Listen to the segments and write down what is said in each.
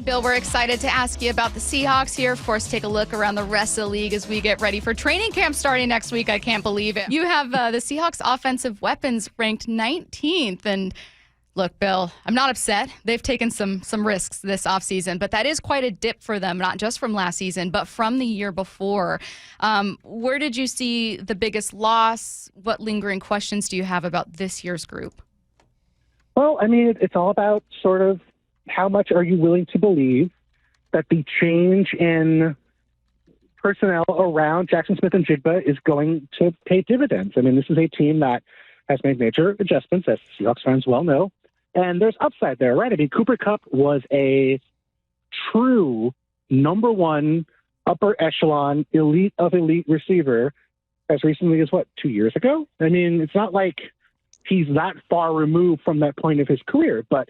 Bill, we're excited to ask you about the Seahawks here. Of course, take a look around the rest of the league as we get ready for training camp starting next week. I can't believe it. You have the Seahawks offensive weapons ranked 19th. And look, Bill, I'm not upset. They've taken some risks this offseason, but that is quite a dip for them, not just from last season, but from the year before. Where did you see the biggest loss? What lingering questions do you have about this year's group? Well, I mean, it's all about sort of how much are you willing to believe that the change in personnel around Jackson Smith and Jigba is going to pay dividends. I mean, this is a team that has made major adjustments, as Seahawks fans well know, and there's upside there, right? I mean, Cooper Kupp was a true number one upper echelon elite of elite receiver as recently as, 2 years ago? I mean, it's not like he's that far removed from that point of his career, but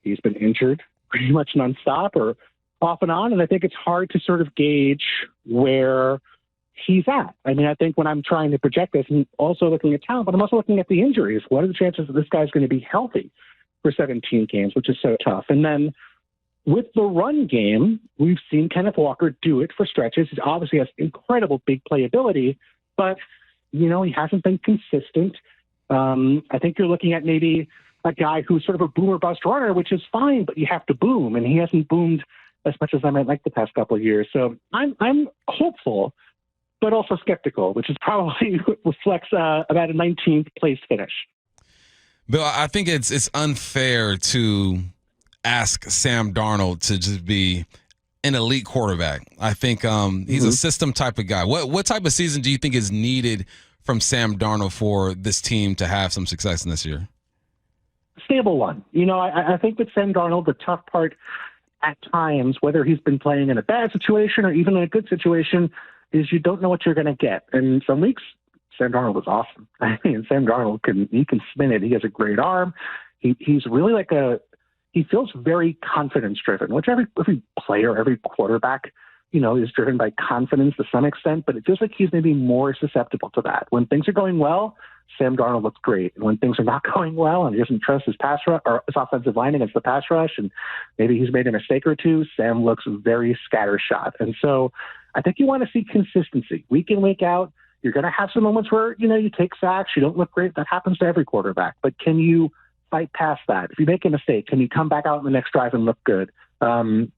he's been injured pretty much nonstop or off and on. And I think it's hard to sort of gauge where he's at. I mean, I think when I'm trying to project this, I'm also looking at talent, but I'm also looking at the injuries. What are the chances that this guy's going to be healthy for 17 games, which is so tough? And then with the run game, we've seen Kenneth Walker do it for stretches. He obviously has incredible big playability, but, he hasn't been consistent. I think you're looking at maybe a guy who's sort of a boomer bust runner, which is fine, but you have to boom, and he hasn't boomed as much as I might like the past couple of years. So I'm hopeful, but also skeptical, which is probably reflects about a 19th place finish. Bill, I think it's unfair to ask Sam Darnold to just be an elite quarterback. I think he's a system type of guy. What type of season do you think is needed from Sam Darnold for this team to have some success in this year? Stable one. I think with Sam Darnold, the tough part at times, whether he's been playing in a bad situation or even in a good situation, is you don't know what you're going to get. And some weeks, Sam Darnold was awesome. I mean, Sam Darnold can spin it. He has a great arm. He's really he feels very confidence driven, which every player, every quarterback, is driven by confidence to some extent, but it feels like he's maybe more susceptible to that. When things are going well, Sam Darnold looks great. And when things are not going well and he doesn't trust his pass rush or his offensive line against the pass rush, and maybe he's made a mistake or two, Sam looks very scattershot. And so I think you want to see consistency week in, week out. You're going to have some moments where, you take sacks, you don't look great. That happens to every quarterback. But can you fight past that? If you make a mistake, can you come back out in the next drive and look good? The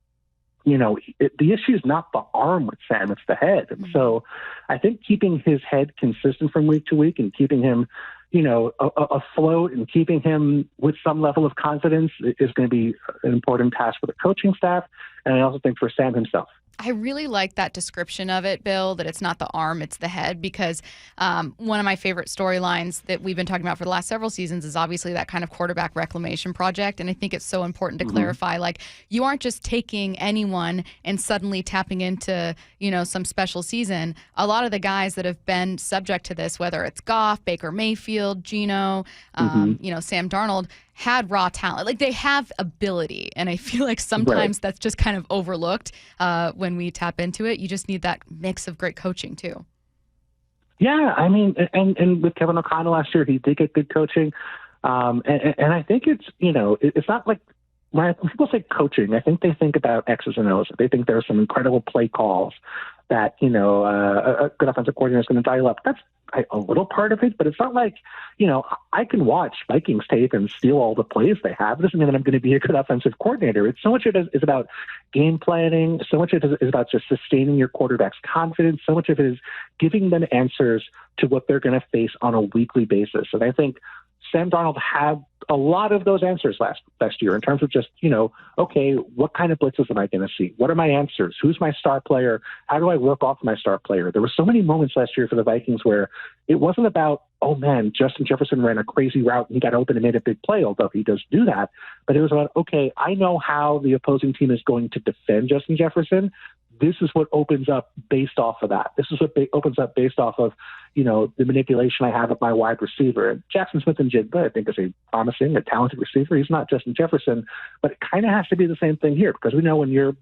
issue is not the arm with Sam, it's the head. And so I think keeping his head consistent from week to week and keeping him, afloat and keeping him with some level of confidence is going to be an important task for the coaching staff. And I also think for Sam himself. I really like that description of it, Bill, that it's not the arm, it's the head, because one of my favorite storylines that we've been talking about for the last several seasons is obviously that kind of quarterback reclamation project. And I think it's so important to clarify, you aren't just taking anyone and suddenly tapping into, some special season. A lot of the guys that have been subject to this, whether it's Goff, Baker Mayfield, Geno, Sam Darnold, had raw talent. They have ability. And I feel like sometimes that's just kind of overlooked when we tap into it. You just need that mix of great coaching too. Yeah, I mean, and with Kevin O'Connell last year, he did get good coaching. And I think it's, it's not like when people say coaching, I think they think about X's and O's. They think there are some incredible play calls that, a good offensive coordinator is going to dial up. That's a little part of it, but it's not like, I can watch Vikings tape and steal all the plays they have. It doesn't mean that I'm going to be a good offensive coordinator. It's so much of it is about game planning. So much of it is about just sustaining your quarterback's confidence. So much of it is giving them answers to what they're going to face on a weekly basis. And I think Sam Darnold had a lot of those answers last year in terms of just, okay, what kind of blitzes am I going to see? What are my answers? Who's my star player? How do I work off my star player? There were so many moments last year for the Vikings where it wasn't about, oh man, Justin Jefferson ran a crazy route and he got open and made a big play, although he does do that. But it was about, okay, I know how the opposing team is going to defend Justin Jefferson. This is what opens up based off of that. This is what opens up based off of, the manipulation I have of my wide receiver. And Jackson Smith and Jigba, I think, is a promising, a talented receiver. He's not Justin Jefferson, but it kind of has to be the same thing here, because we know when you're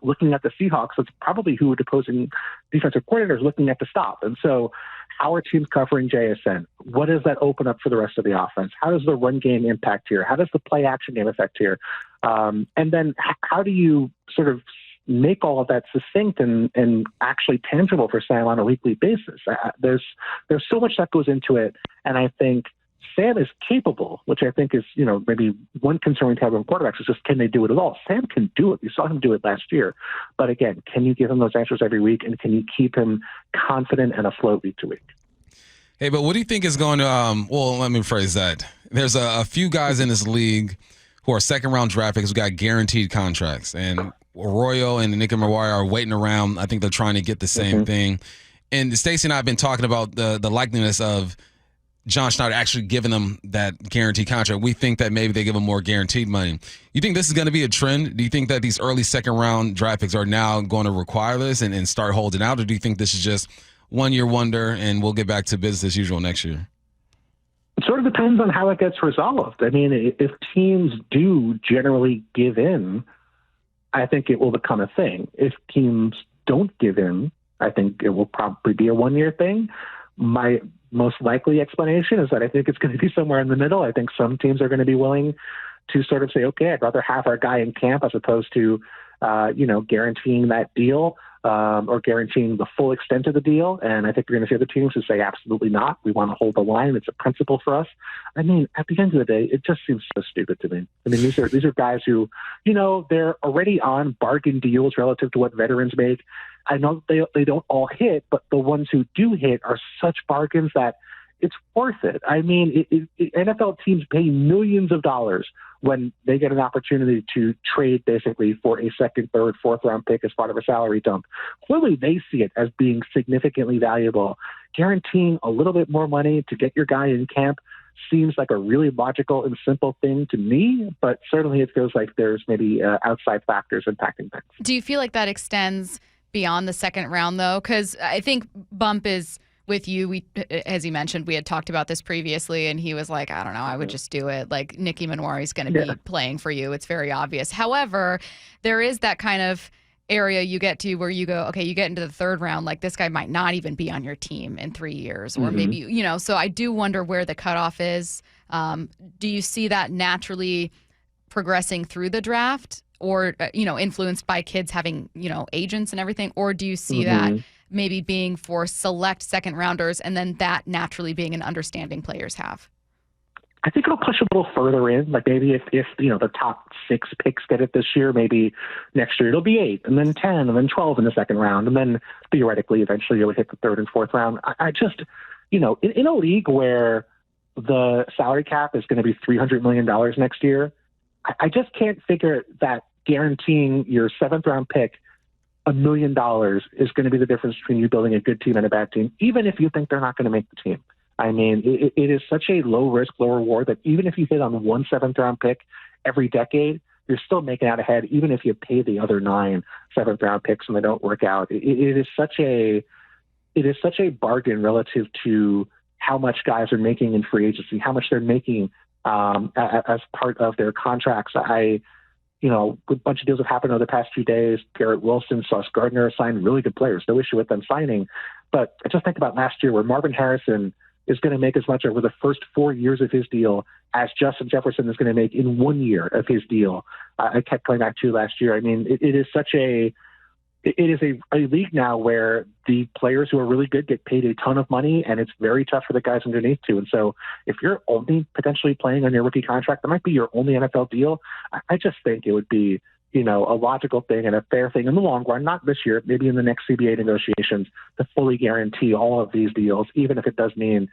looking at the Seahawks, that's probably who the opposing defensive coordinator is looking at to stop. And so how are teams covering JSN? What does that open up for the rest of the offense? How does the run game impact here? How does the play action game affect here? And then how do you sort of make all of that succinct and actually tangible for Sam on a weekly basis? There's so much that goes into it, and I think Sam is capable, which I think is, maybe one concern we have with quarterbacks is just, can they do it at all? Sam can do it. We saw him do it last year. But again, can you give him those answers every week, and can you keep him confident and afloat week to week? Hey, but what do you think is going to, well, let me phrase that. There's a few guys in this league who are second-round draft picks who got guaranteed contracts, and Arroyo and Nicky Maguire are waiting around. I think they're trying to get the same thing. And Stacy and I have been talking about the likeliness of John Schneider actually giving them that guaranteed contract. We think that maybe they give them more guaranteed money. You think this is going to be a trend? Do you think that these early second-round draft picks are now going to require this and start holding out, or do you think this is just one-year wonder and we'll get back to business as usual next year? It sort of depends on how it gets resolved. I mean, if teams do generally give in, I think it will become a thing. If teams don't give in, I think it will probably be a one-year thing. My most likely explanation is that I think it's going to be somewhere in the middle. I think some teams are going to be willing to sort of say, okay, I'd rather have our guy in camp as opposed to, guaranteeing that deal or guaranteeing the full extent of the deal. And I think you're going to see other teams who say, absolutely not. We want to hold the line. It's a principle for us. I mean, at the end of the day, it just seems so stupid to me. I mean, these are guys who, they're already on bargain deals relative to what veterans make. I know they don't all hit, but the ones who do hit are such bargains that it's worth it. I mean, NFL teams pay millions of dollars when they get an opportunity to trade basically for a second, third, fourth round pick as part of a salary dump. Clearly, they see it as being significantly valuable. Guaranteeing a little bit more money to get your guy in camp seems like a really logical and simple thing to me, but certainly it feels like there's maybe outside factors impacting things. Do you feel like that extends beyond the second round, though? Because I think Bump is with you. As he mentioned, we had talked about this previously, and he was like, I don't know, I would just do it. Like, Nicky Manwari is going to be playing for you. It's very obvious. However, there is that kind of area you get to where you go, okay, you get into the third round, like this guy might not even be on your team in 3 years, or maybe, so I do wonder where the cutoff is. Do you see that naturally progressing through the draft, or, influenced by kids having, agents and everything? Or do you see that maybe being for select second rounders and then that naturally being an understanding players have? I think it'll push a little further in. Like maybe if the top 6 picks get it this year, maybe next year it'll be 8 and then 10 and then 12 in the second round. And then theoretically, eventually you'll hit the third and fourth round. I just, in a league where the salary cap is going to be $300 million next year, I just can't figure that guaranteeing your 7th round pick $1 million is going to be the difference between you building a good team and a bad team, even if you think they're not going to make the team. I mean, it is such a low risk, low reward that even if you hit on one 7th round pick every decade, you're still making out ahead, even if you pay the other 9 7th round picks and they don't work out. It is such a bargain relative to how much guys are making in free agency, how much they're making as part of their contracts. A bunch of deals have happened over the past few days. Garrett Wilson, Sauce Gardner signed really good players. No issue with them signing. But I just think about last year where Marvin Harrison is going to make as much over the first 4 years of his deal as Justin Jefferson is going to make in 1 year of his deal. I kept going back to last year. I mean, it is a league now where the players who are really good get paid a ton of money, and it's very tough for the guys underneath too. And so if you're only potentially playing on your rookie contract, that might be your only NFL deal. I just think it would be, a logical thing and a fair thing in the long run, not this year, maybe in the next CBA negotiations, to fully guarantee all of these deals, even if it does mean,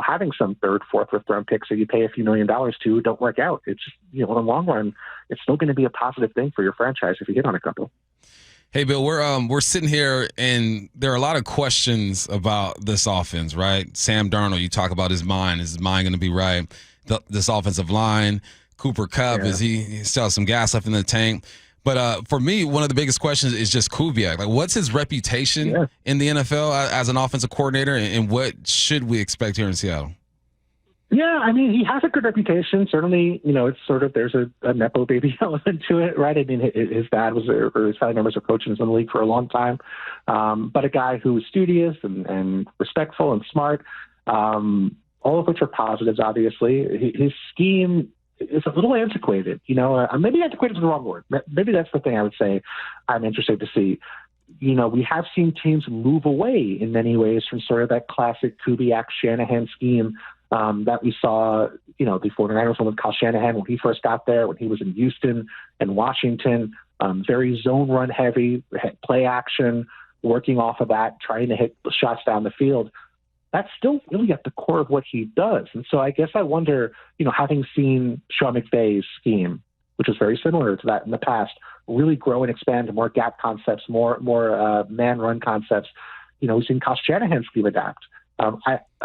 having some third, fourth, fifth round picks that you pay a few $1 million to don't work out. It's just, in the long run, it's still going to be a positive thing for your franchise if you hit on a couple. Hey, Bill, we're sitting here, and there are a lot of questions about this offense, right? Sam Darnold, you talk about his mind. Is his mind going to be right? This offensive line, Cooper Kupp, is he still has some gas left in the tank? But for me, one of the biggest questions is just Kubiak. Like, what's his reputation in the NFL as an offensive coordinator, and what should we expect here in Seattle? Yeah, I mean, he has a good reputation. Certainly, it's sort of, there's a Nepo baby element to it, right? I mean, his dad was, or his family members are coaches in the league for a long time. But a guy who is studious and respectful and smart, all of which are positives, obviously. His scheme is a little antiquated. Maybe antiquated is the wrong word. Maybe that's the thing I would say I'm interested to see. We have seen teams move away in many ways from sort of that classic Kubiak-Shanahan scheme that we saw, the 49ers with Kyle Shanahan when he first got there, when he was in Houston and Washington, very zone run heavy, play action, working off of that, trying to hit shots down the field. That's still really at the core of what he does. And so I guess I wonder, having seen Sean McVay's scheme, which was very similar to that in the past, really grow and expand to more gap concepts, more man run concepts. We've seen Kyle Shanahan's scheme adapt.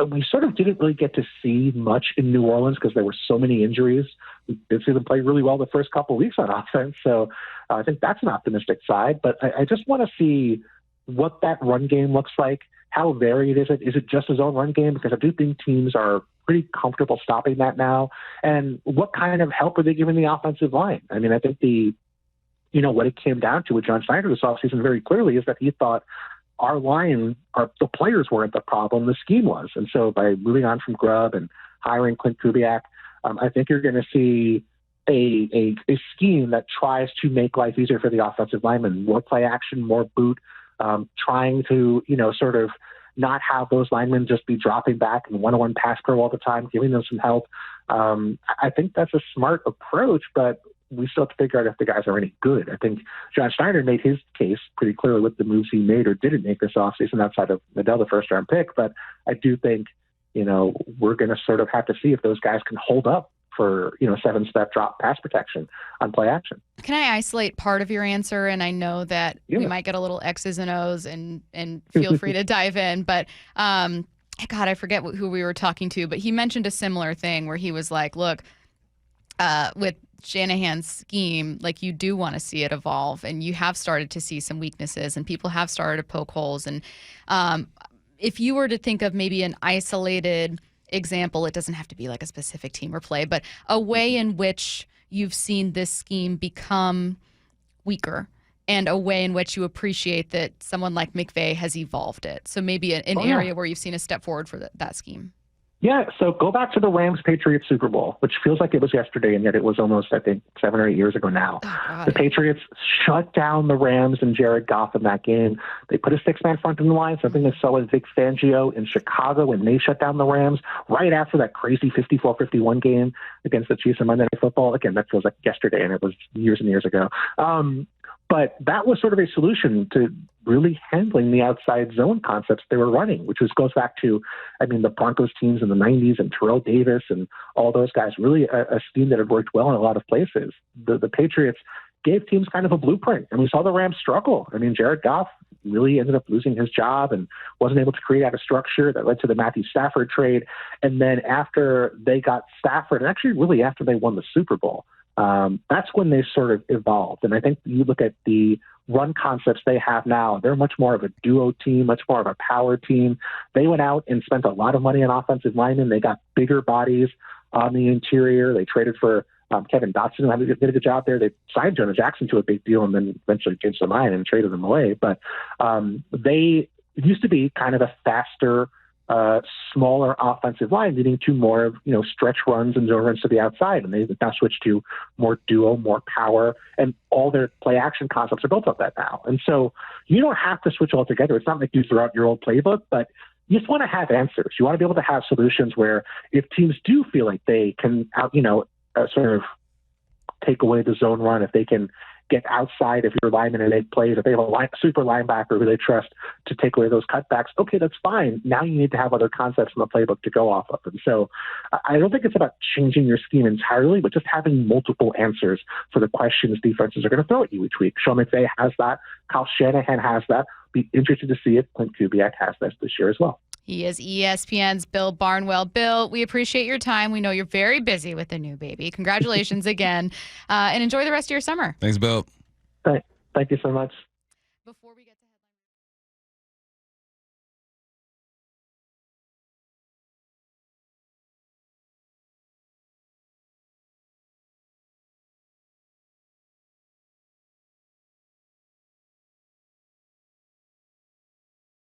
We sort of didn't really get to see much in New Orleans because there were so many injuries. We did see them play really well the first couple of weeks on offense. So I think that's an optimistic side. But I just want to see what that run game looks like. How varied is it? Is it just his own run game? Because I do think teams are pretty comfortable stopping that now. And what kind of help are they giving the offensive line? I mean, I think what it came down to with John Schneider this offseason very clearly is that he thought our line, the players weren't the problem, the scheme was. And so by moving on from Grubb and hiring Klint Kubiak, I think you're going to see a scheme that tries to make life easier for the offensive linemen, more play action, more boot, trying to, sort of not have those linemen just be dropping back in one-on-one pass pro all the time, giving them some help. I think that's a smart approach, but we still have to figure out if the guys are any good. I think John Schneider made his case pretty clearly with the moves he made or didn't make this offseason outside of Nadell, the first-round pick. But I do think, we're going to sort of have to see if those guys can hold up for, 7-step drop pass protection on play action. Can I isolate part of your answer? And I know that we might get a little X's and O's and feel free to dive in. But, God, I forget who we were talking to, but he mentioned a similar thing where he was like, look, with Shanahan's scheme, like you do want to see it evolve, and you have started to see some weaknesses, and people have started to poke holes. And if you were to think of maybe an isolated example, it doesn't have to be like a specific team or play, but a way in which you've seen this scheme become weaker and a way in which you appreciate that someone like McVay has evolved it. So maybe an area where you've seen a step forward for that scheme. Yeah, so go back to the Rams-Patriots Super Bowl, which feels like it was yesterday, and yet it was almost, I think, 7 or 8 years ago now. Oh, the Patriots shut down the Rams and Jared Goff in that game. They put a 6-man front in the line, something they saw with Vic Fangio in Chicago when they shut down the Rams right after that crazy 54-51 game against the Chiefs on Monday Night Football. Again, that feels like yesterday, and it was years and years ago. But that was sort of a solution to really handling the outside zone concepts they were running, which goes back to, the Broncos teams in the 90s and Terrell Davis and all those guys, really a scheme that had worked well in a lot of places. The Patriots gave teams kind of a blueprint, and we saw the Rams struggle. Jared Goff really ended up losing his job and wasn't able to create out a structure that led to the Matthew Stafford trade. And then after they got Stafford, and actually really after they won the Super Bowl, that's when they sort of evolved. And I think you look at the run concepts they have now, they're much more of a duo team, much more of a power team. They went out and spent a lot of money on offensive linemen. They got bigger bodies on the interior. They traded for Kevin Dotson, who did a good job there. They signed Jonah Jackson to a big deal and then eventually changed their mind and traded them away. But it used to be kind of a faster, smaller offensive line, leading to more of stretch runs and zone runs to the outside, and they've now switched to more duo, more power, and all their play action concepts are built on that now. And so you don't have to switch altogether. It's not like you throw out your old playbook, but you just want to have answers. You want to be able to have solutions where if teams do feel like they can sort of take away the zone run, if they can get outside of your lineman and make plays, if they have a super linebacker who they trust to take away those cutbacks, okay, that's fine. Now you need to have other concepts in the playbook to go off of. And so I don't think it's about changing your scheme entirely, but just having multiple answers for the questions defenses are going to throw at you each week. Sean McVay has that. Kyle Shanahan has that. Be interested to see if Klint Kubiak has this year as well. He is ESPN's Bill Barnwell. Bill, we appreciate your time. We know you're very busy with the new baby. Congratulations again, and enjoy the rest of your summer. Thanks, Bill. Thank you so much.